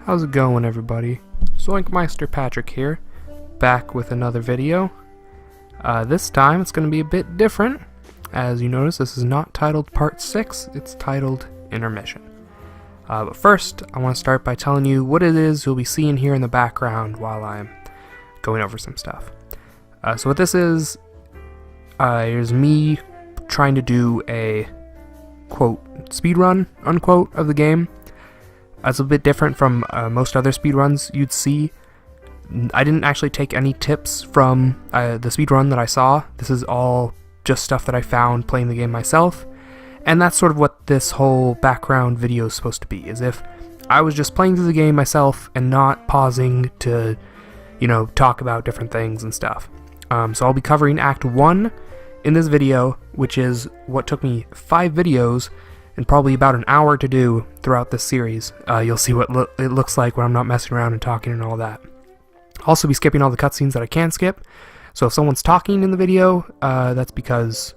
How's it going, everybody? Meister Patrick here, back with another video. This time it's going to be a bit different. As you notice, this is not titled Part 6, it's titled Intermission. But first, I want to start by telling you what it is you'll be seeing here in the background while I'm going over some stuff. So what this is me trying to do a, quote, speedrun, unquote, of the game. It's a bit different from most other speedruns you'd see. I didn't actually take any tips from the speedrun that I saw. This is all just stuff that I found playing the game myself. And that's sort of what this whole background video is supposed to be, as if I was just playing through the game myself and not pausing to, talk about different things and stuff. So I'll be covering Act 1 in this video, which is what took me 5 videos and probably about an hour to do throughout this series. You'll see what it looks like when I'm not messing around and talking and all that. I'll also be skipping all the cutscenes that I can skip, so if someone's talking in the video, that's because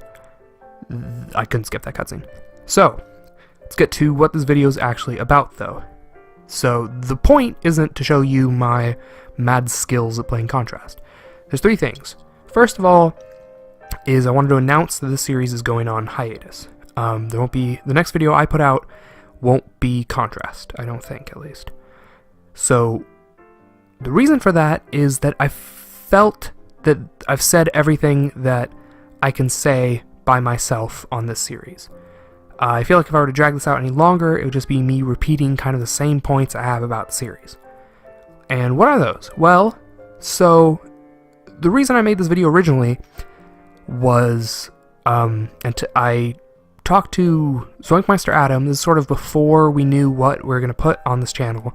I couldn't skip that cutscene. So, let's get to what this video is actually about, though. So, the point isn't to show you my mad skills at playing Contrast. There's 3 things. First of all, is I wanted to announce that this series is going on hiatus. The next video I put out won't be Contrast, I don't think, at least. So, the reason for that is that I felt that I've said everything that I can say by myself on this series. I feel like if I were to drag this out any longer, it would just be me repeating kind of the same points I have about the series. And what are those? Well, so, the reason I made this video originally was, I talked to Meister Adam. This is sort of before we knew what we were going to put on this channel.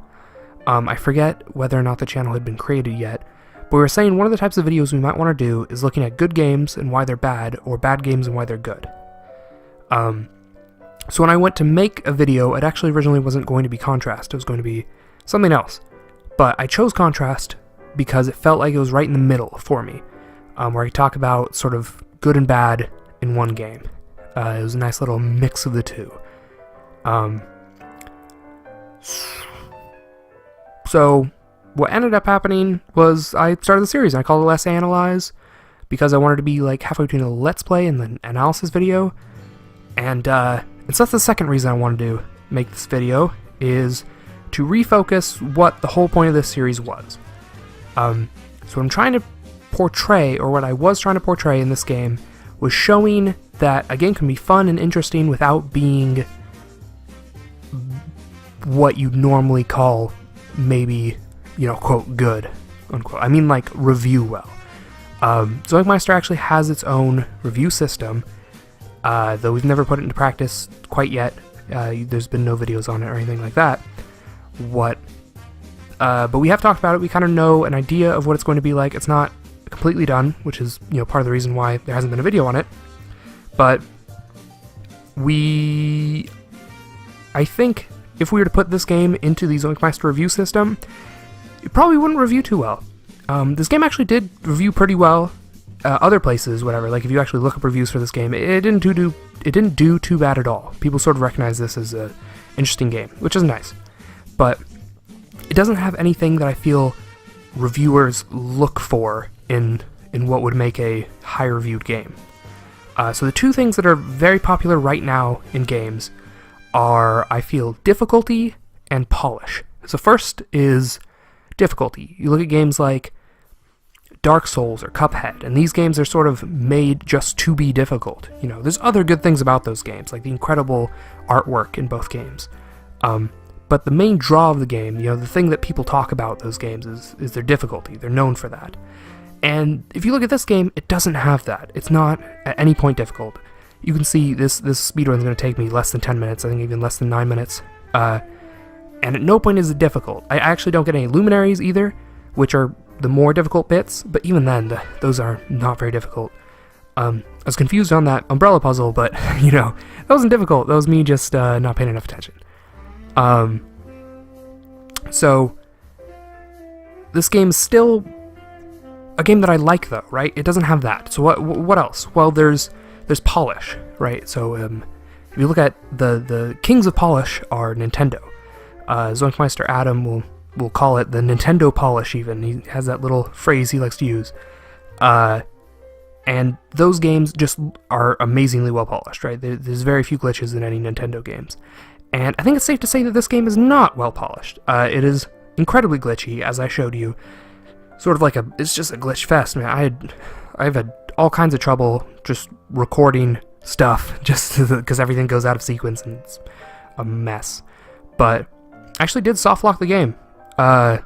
I forget whether or not the channel had been created yet, but we were saying one of the types of videos we might want to do is looking at good games and why they're bad, or bad games and why they're good. So when I went to make a video, it actually originally wasn't going to be Contrast, it was going to be something else. But I chose Contrast because it felt like it was right in the middle for me, where I talk about sort of good and bad in one game. It was a nice little mix of the two. So, what ended up happening was I started the series, and I called it Let's Analyze, because I wanted to be like halfway between a Let's Play and an analysis video. And so that's the second reason I wanted to make this video, is to refocus what the whole point of this series was. So what I'm trying to portray, or what I was trying to portray in this game, was showing that a game can be fun and interesting without being what you'd normally call maybe, quote, good, unquote. I mean, like, review well. Meister actually has its own review system, though we've never put it into practice quite yet. There's been no videos on it or anything like that. But we have talked about it. We kind of know an idea of what it's going to be like. It's not completely done, which is, part of the reason why there hasn't been a video on it. But I think if we were to put this game into the Meister review system, it probably wouldn't review too well. This game actually did review pretty well other places, whatever. Like, if you actually look up reviews for this game, it didn't do too bad at all. People sort of recognize this as an interesting game, which is nice. But it doesn't have anything that I feel reviewers look for in what would make a high-reviewed game. So the 2 things that are very popular right now in games are, I feel, difficulty and polish. So first is difficulty. You look at games like Dark Souls or Cuphead, and these games are sort of made just to be difficult. There's other good things about those games, like the incredible artwork in both games. But the main draw of the game, the thing that people talk about those games is their difficulty. They're known for that. And if you look at this game, it doesn't have that. It's not at any point difficult. You can see this speedrun is going to take me less than 10 minutes, I think even less than 9 minutes. And at no point is it difficult. I actually don't get any luminaries either, which are the more difficult bits, but even then, those are not very difficult. I was confused on that umbrella puzzle, but, that wasn't difficult. That was me just not paying enough attention. So, this game's still a game that I like, though, right? It doesn't have that. So what else? Well, there's polish, right? So if you look at the kings of polish are Nintendo. Meister Adam will we'll call it the Nintendo polish even. He has that little phrase he likes to use. And those games just are amazingly well polished, right? There's very few glitches in any Nintendo games. And I think it's safe to say that this game is not well polished. It is incredibly glitchy, as I showed you. Sort of like it's just a glitch fest, man. I've had all kinds of trouble just recording stuff, just because everything goes out of sequence and it's a mess. But I actually did soft lock the game. I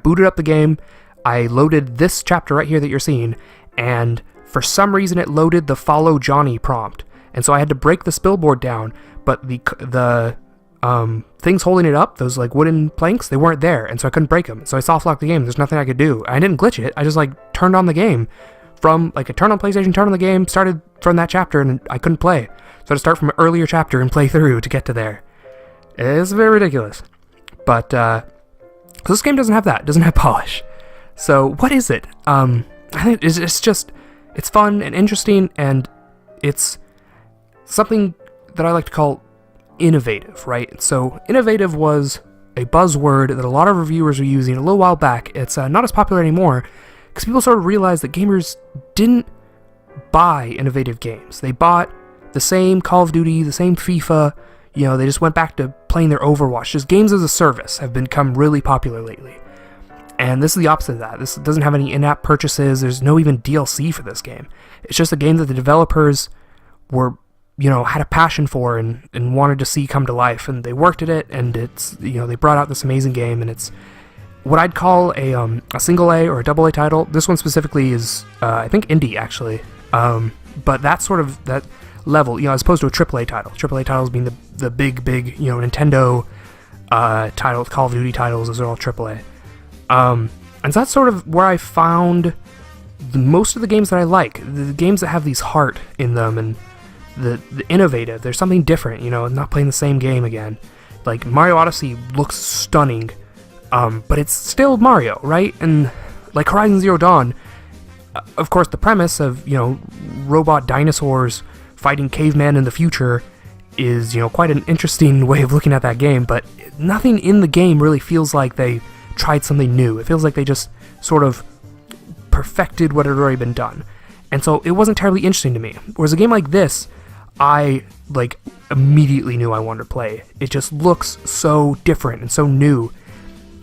booted up the game, I loaded this chapter right here that you're seeing, and for some reason it loaded the follow Johnny prompt. And so I had to break the spillboard down, but the things holding it up, those like wooden planks, they weren't there, and so I couldn't break them. So I soft locked the game. There's nothing I could do. I didn't glitch it. I just like turned on the game from like I turned on PlayStation, turned on the game, started from that chapter, and I couldn't play. So I had to start from an earlier chapter and play through to get to there. It's very ridiculous. But this game doesn't have that. It doesn't have polish. So what is it? I think it's fun and interesting, and it's something that I like to call innovative, right? So innovative was a buzzword that a lot of reviewers were using a little while back. It's not as popular anymore because people sort of realized that gamers didn't buy innovative games. They bought the same Call of Duty, the same FIFA, they just went back to playing their Overwatch. Just games as a service have become really popular lately. And this is the opposite of that. This doesn't have any in-app purchases. There's no even DLC for this game. It's just a game that the developers were had a passion for and wanted to see come to life, and they worked at it, and it's, they brought out this amazing game, and it's what I'd call a single A or a double A title. This one specifically is, I think, indie, actually, but that's sort of that level, as opposed to a triple A title. Triple A titles being the big, Nintendo titles, Call of Duty titles, those are all triple A. And so that's sort of where I found most of the games that I like, the games that have these heart in them, and the innovative. There's something different, not playing the same game again. Like Mario Odyssey looks stunning, but it's still Mario, right? And like Horizon Zero Dawn, of course, the premise of robot dinosaurs fighting cavemen in the future is quite an interesting way of looking at that game. But nothing in the game really feels like they tried something new. It feels like they just sort of perfected what had already been done. And so it wasn't terribly interesting to me. Whereas a game like this, I immediately knew I wanted to play. It just looks so different and so new.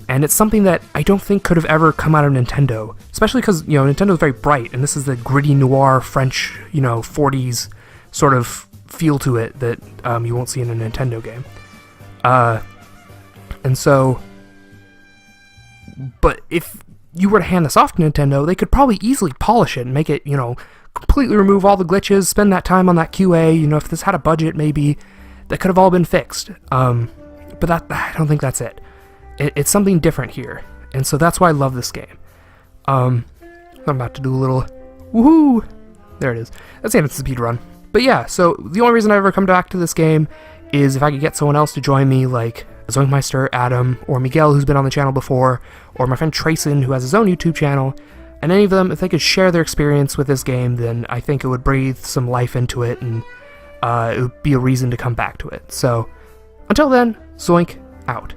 And it's something that I don't think could have ever come out of Nintendo. Especially because, Nintendo's very bright, and this is the gritty noir French, 40s sort of feel to it that you won't see in a Nintendo game. And so, but if you were to hand this off to Nintendo, they could probably easily polish it and make it, completely remove all the glitches, spend that time on that QA, if this had a budget, maybe, that could have all been fixed. But I don't think that's it. It's something different here, and so that's why I love this game. I'm about to do a little woohoo! There it is. That's the end of the speed run. But yeah, so the only reason I ever come back to this game is if I could get someone else to join me, like Meister, Adam, or Miguel, who's been on the channel before, or my friend Trayson, who has his own YouTube channel. And any of them, if they could share their experience with this game, then I think it would breathe some life into it, and it would be a reason to come back to it. So, until then, Zoink out.